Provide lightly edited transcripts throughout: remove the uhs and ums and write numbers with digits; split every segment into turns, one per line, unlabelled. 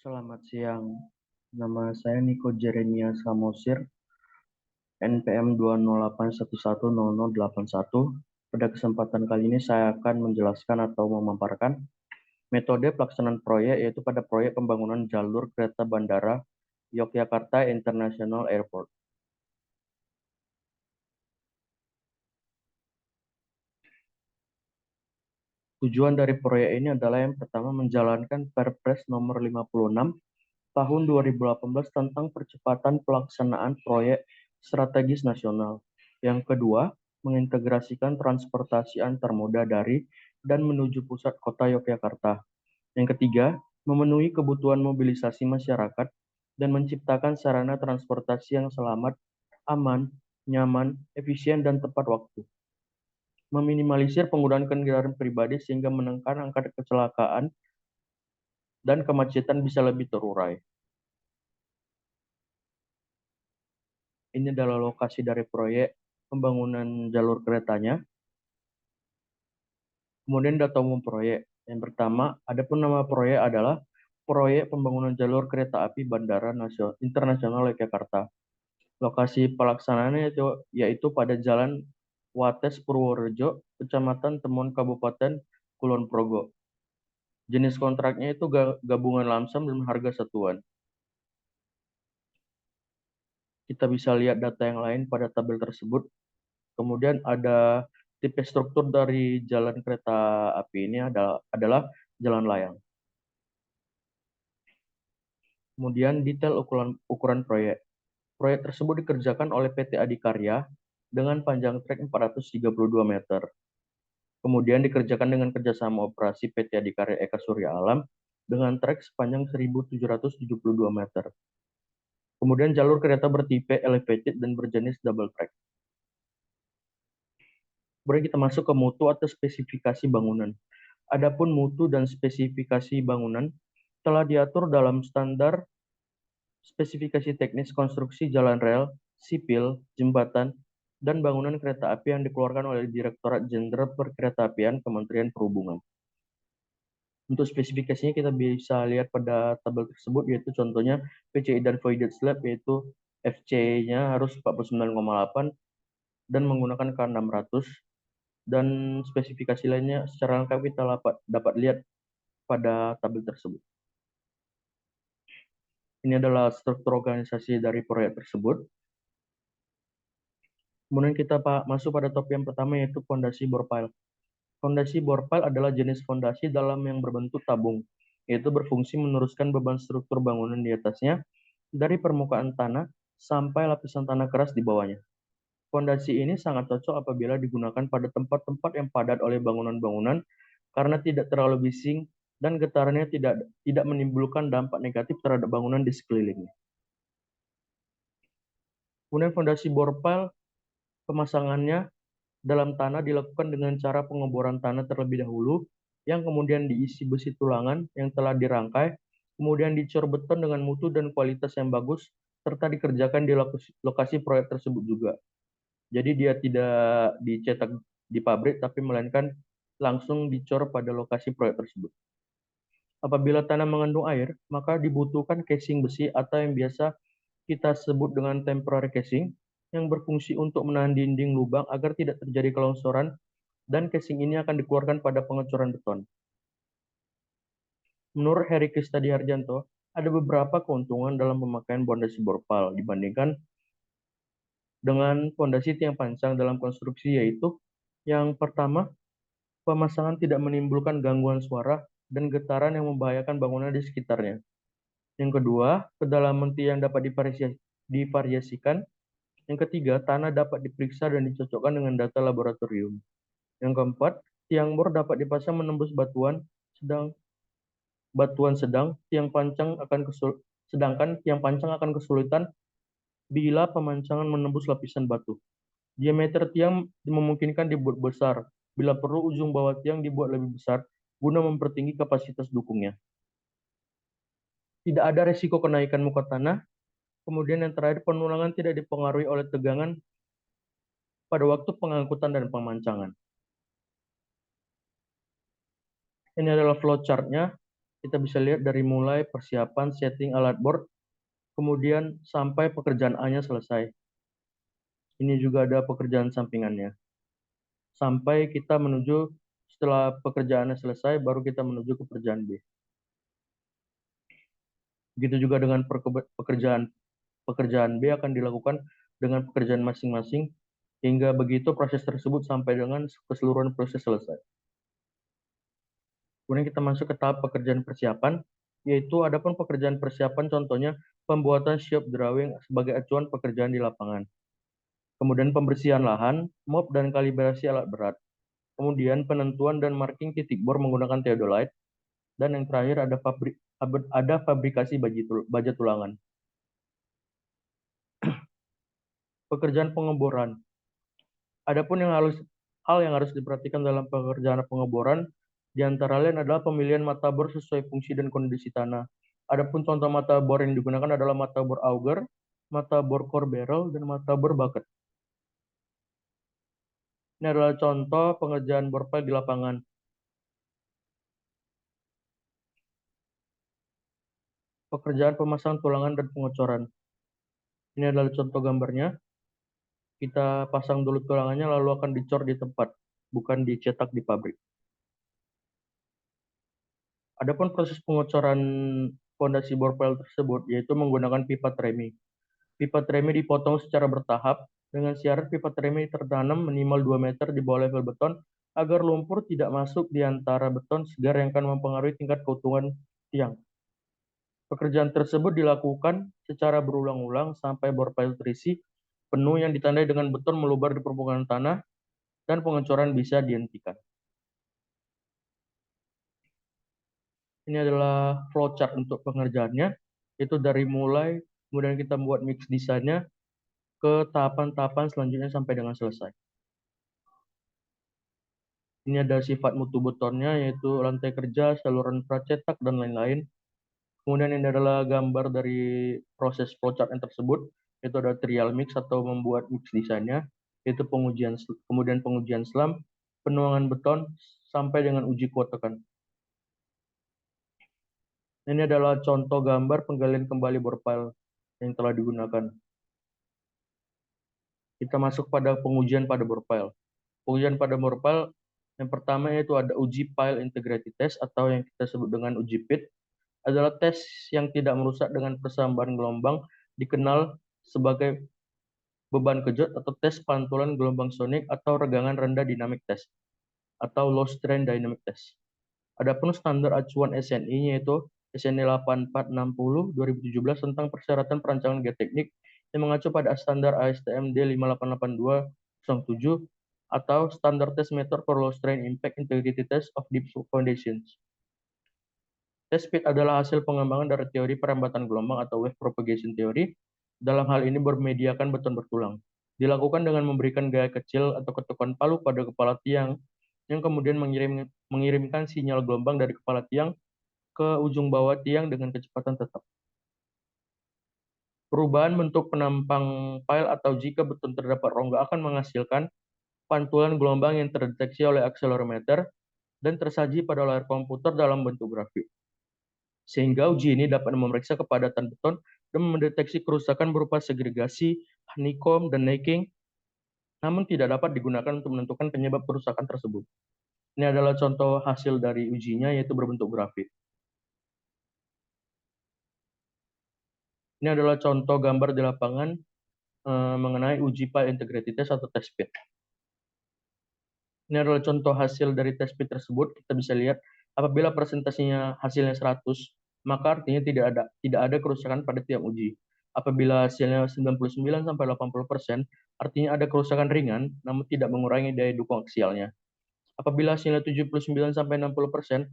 Selamat siang, nama saya Niko Jeremia Samosir, NPM 208110081. Pada kesempatan kali ini saya akan menjelaskan atau memaparkan metode pelaksanaan proyek, yaitu pada proyek pembangunan jalur kereta bandara Yogyakarta International Airport. Tujuan dari proyek ini adalah yang pertama menjalankan Perpres nomor 56 tahun 2018 tentang percepatan pelaksanaan proyek strategis nasional. Yang kedua, mengintegrasikan transportasi antar moda dari dan menuju pusat kota Yogyakarta. Yang ketiga, memenuhi kebutuhan mobilisasi masyarakat dan menciptakan sarana transportasi yang selamat, aman, nyaman, efisien, dan tepat waktu. Meminimalisir penggunaan kendaraan pribadi sehingga menekan angka kecelakaan dan kemacetan bisa lebih terurai. Ini adalah lokasi dari proyek pembangunan jalur keretanya. Kemudian data umum proyek. Yang pertama, adapun nama proyek adalah Proyek Pembangunan Jalur Kereta Api Bandara Internasional Yogyakarta. Lokasi pelaksanaannya yaitu pada Jalan Wates Purworejo, Kecamatan Temon, Kabupaten Kulon Progo. Jenis kontraknya itu gabungan lamsam dan harga satuan. Kita bisa lihat data yang lain pada tabel tersebut. Kemudian ada tipe struktur dari jalan kereta api ini adalah jalan layang. Kemudian detail ukuran proyek. Proyek tersebut dikerjakan oleh PT Adikarya dengan panjang trek 432 meter. Kemudian dikerjakan dengan kerjasama operasi PT Adikarya Eka Surya Alam dengan trek sepanjang 1.772 meter. Kemudian jalur kereta bertipe elevated dan berjenis double track. Kemudian kita masuk ke mutu atau spesifikasi bangunan. Adapun mutu dan spesifikasi bangunan telah diatur dalam standar spesifikasi teknis konstruksi jalan rel, sipil, jembatan, dan bangunan kereta api yang dikeluarkan oleh Direktorat Jenderal Perkeretaapian Kementerian Perhubungan. Untuk spesifikasinya kita bisa lihat pada tabel tersebut, yaitu contohnya PCI dan voided slab, yaitu FC-nya harus 49,8 dan menggunakan K600, dan spesifikasi lainnya secara lengkap kita dapat lihat pada tabel tersebut. Ini adalah struktur organisasi dari proyek tersebut. Kemudian kita masuk pada topik yang pertama, yaitu fondasi bore pile. Fondasi bore pile adalah jenis fondasi dalam yang berbentuk tabung, yaitu berfungsi meneruskan beban struktur bangunan di atasnya dari permukaan tanah sampai lapisan tanah keras di bawahnya. Fondasi ini sangat cocok apabila digunakan pada tempat-tempat yang padat oleh bangunan-bangunan karena tidak terlalu bising dan getarannya tidak menimbulkan dampak negatif terhadap bangunan di sekelilingnya. Kemudian fondasi bore pile, pemasangannya dalam tanah dilakukan dengan cara pengeboran tanah terlebih dahulu, yang kemudian diisi besi tulangan yang telah dirangkai, kemudian dicor beton dengan mutu dan kualitas yang bagus, serta dikerjakan di lokasi proyek tersebut juga. Jadi dia tidak dicetak di pabrik, tapi melainkan langsung dicor pada lokasi proyek tersebut. Apabila tanah mengandung air, maka dibutuhkan casing besi atau yang biasa kita sebut dengan temporary casing, yang berfungsi untuk menahan dinding lubang agar tidak terjadi kelongsoran, dan casing ini akan dikeluarkan pada pengecoran beton. Menurut Heri Kristadi Harjanto, ada beberapa keuntungan dalam pemakaian fondasi bore pile dibandingkan dengan fondasi tiang pancang dalam konstruksi, yaitu yang pertama, pemasangan tidak menimbulkan gangguan suara dan getaran yang membahayakan bangunan di sekitarnya. Yang kedua, kedalaman tiang dapat divariasikan. Yang ketiga, tanah dapat diperiksa dan dicocokkan dengan data laboratorium. Yang keempat, tiang bor dapat dipasang menembus sedangkan tiang pancang akan kesulitan bila pemancangan menembus lapisan batu. Diameter tiang memungkinkan dibuat besar. Bila perlu, ujung bawah tiang dibuat lebih besar guna mempertinggi kapasitas dukungnya. Tidak ada resiko kenaikan muka tanah. Kemudian yang terakhir, penulangan tidak dipengaruhi oleh tegangan pada waktu pengangkutan dan pemancangan. Ini adalah flowchart-nya. Kita bisa lihat dari mulai persiapan setting alat board, kemudian sampai pekerjaan A-nya selesai. Ini juga ada pekerjaan sampingannya. Sampai kita menuju setelah pekerjaannya selesai, baru kita menuju ke pekerjaan B. Begitu juga dengan pekerjaan B akan dilakukan dengan pekerjaan masing-masing hingga begitu proses tersebut sampai dengan keseluruhan proses selesai. Kemudian kita masuk ke tahap pekerjaan persiapan, yaitu adapun pekerjaan persiapan contohnya pembuatan shop drawing sebagai acuan pekerjaan di lapangan. Kemudian pembersihan lahan, mop dan kalibrasi alat berat. Kemudian penentuan dan marking titik bor menggunakan theodolite. Dan yang terakhir ada fabrikasi baja tulangan. Pekerjaan pengeboran. Adapun hal yang harus diperhatikan dalam pekerjaan pengeboran di antara lain adalah pemilihan mata bor sesuai fungsi dan kondisi tanah. Adapun contoh mata bor yang digunakan adalah mata bor auger, mata bor core barrel, dan mata bor bucket. Ini adalah contoh pengerjaan bor pile di lapangan. Pekerjaan pemasangan tulangan dan pengocoran. Ini adalah contoh gambarnya. Kita pasang dulu tulangannya lalu akan dicor di tempat, bukan dicetak di pabrik. Adapun proses pengocoran fondasi bor pile tersebut yaitu menggunakan pipa tremi. Pipa tremi dipotong secara bertahap dengan syarat pipa tremi tertanam minimal 2 meter di bawah level beton agar lumpur tidak masuk di antara beton segar yang akan mempengaruhi tingkat keutuhan tiang. Pekerjaan tersebut dilakukan secara berulang-ulang sampai bor pile terisi penuh yang ditandai dengan beton melubar di permukaan tanah dan pengecoran bisa dihentikan. Ini adalah flowchart untuk pengerjaannya, itu dari mulai kemudian kita membuat mix desainnya ke tahapan-tahapan selanjutnya sampai dengan selesai. Ini ada sifat mutu betonnya, yaitu lantai kerja, saluran pracetak, dan lain-lain. Kemudian ini adalah gambar dari proses flowchart yang tersebut, yaitu ada trial mix atau membuat mix desainnya, yaitu kemudian pengujian selam, penuangan beton, sampai dengan uji kuat tekan. Ini adalah contoh gambar penggalian kembali bor pile yang telah digunakan. Kita masuk pada pengujian pada bor pile. Pengujian pada bor pile yang pertama yaitu ada uji pile integrity test atau yang kita sebut dengan uji PIT. Adalah tes yang tidak merusak dengan persambahan gelombang dikenal sebagai beban kejut atau tes pantulan gelombang sonik atau regangan rendah dynamic test atau low strain dynamic test. Adapun standar acuan SNI yaitu SNI 8460 2017 tentang persyaratan perancangan geoteknik yang mengacu pada standar ASTM D588207 atau standar test method for low strain impact integrity test of deep foundations. Test pit adalah hasil pengembangan dari teori perambatan gelombang atau wave propagation theory. Dalam hal ini bermediakan beton bertulang. Dilakukan dengan memberikan gaya kecil atau ketukan palu pada kepala tiang yang kemudian mengirimkan sinyal gelombang dari kepala tiang ke ujung bawah tiang dengan kecepatan tetap. Perubahan bentuk penampang pile atau jika beton terdapat rongga akan menghasilkan pantulan gelombang yang terdeteksi oleh akselerometer dan tersaji pada layar komputer dalam bentuk grafik. Sehingga uji ini dapat memeriksa kepadatan beton dan mendeteksi kerusakan berupa segregasi, honeycomb, dan necking, namun tidak dapat digunakan untuk menentukan penyebab kerusakan tersebut. Ini adalah contoh hasil dari ujinya, yaitu berbentuk grafik. Ini adalah contoh gambar di lapangan mengenai uji pile integrity test atau test pit. Ini adalah contoh hasil dari test pit tersebut. Kita bisa lihat apabila presentasinya hasilnya 100, maka artinya tidak ada kerusakan pada tiang uji. Apabila hasilnya 99 sampai 80%, artinya ada kerusakan ringan namun tidak mengurangi daya dukung aksialnya. Apabila hasilnya 79 sampai 60%,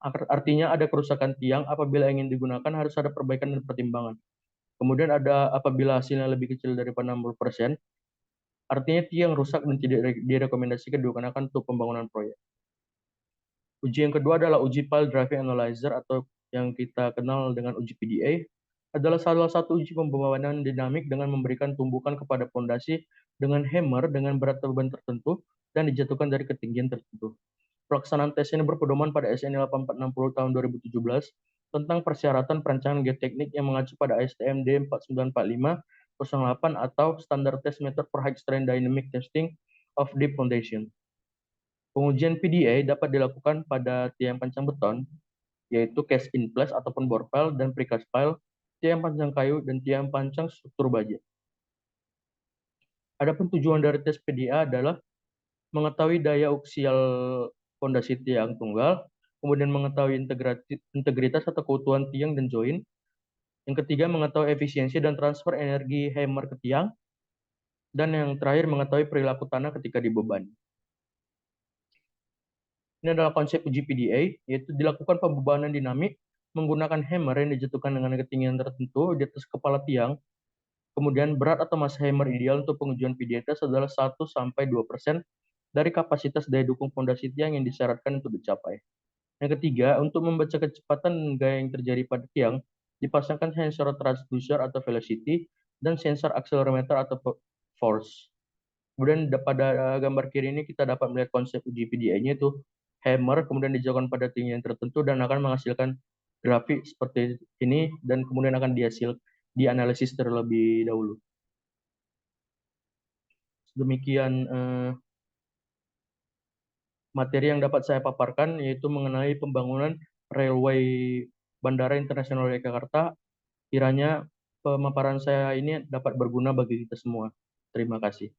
artinya ada kerusakan tiang. Apabila ingin digunakan harus ada perbaikan dan pertimbangan. Kemudian apabila hasilnya lebih kecil daripada 60%, artinya tiang rusak dan tidak direkomendasikan digunakan untuk pembangunan proyek. Uji yang kedua adalah uji pile driving analyzer atau yang kita kenal dengan uji PDA. Adalah salah satu uji pembangunan dinamik dengan memberikan tumbukan kepada fondasi dengan hammer dengan berat beban tertentu dan dijatuhkan dari ketinggian tertentu. Pelaksanaan tes ini berpedoman pada SNI 8460 tahun 2017 tentang persyaratan perancangan geoteknik yang mengacu pada ASTM D 4945-08 atau Standard Test Method for High Strength Dynamic Testing of Deep Foundation. Pengujian PDA dapat dilakukan pada tiang pancang beton, yaitu cast in place ataupun bore pile dan precast pile, tiang pancang kayu, dan tiang pancang struktur baja. Adapun tujuan dari tes PDA adalah mengetahui daya aksial fondasi tiang tunggal, kemudian mengetahui integritas atau keutuhan tiang dan join. Yang ketiga, mengetahui efisiensi dan transfer energi hammer ke tiang. Dan yang terakhir, mengetahui perilaku tanah ketika dibebani. Ini adalah konsep uji PDA, yaitu dilakukan pembebanan dinamik menggunakan hammer yang dijatuhkan dengan ketinggian tertentu di atas kepala tiang. Kemudian berat atau massa hammer ideal untuk pengujian PDA test adalah 1-2% dari kapasitas daya dukung fondasi tiang yang disyaratkan untuk dicapai. Yang ketiga, untuk membaca kecepatan gaya yang terjadi pada tiang, dipasangkan sensor transducer atau velocity dan sensor accelerometer atau force. Kemudian pada gambar kiri ini kita dapat melihat konsep uji PDA-nya itu hammer, kemudian dijauhkan pada tinggi yang tertentu dan akan menghasilkan grafik seperti ini dan kemudian akan dianalisis terlebih dahulu. Demikian materi yang dapat saya paparkan, yaitu mengenai pembangunan railway Bandara Internasional Yogyakarta. Kiranya pemaparan saya ini dapat berguna bagi kita semua. Terima kasih.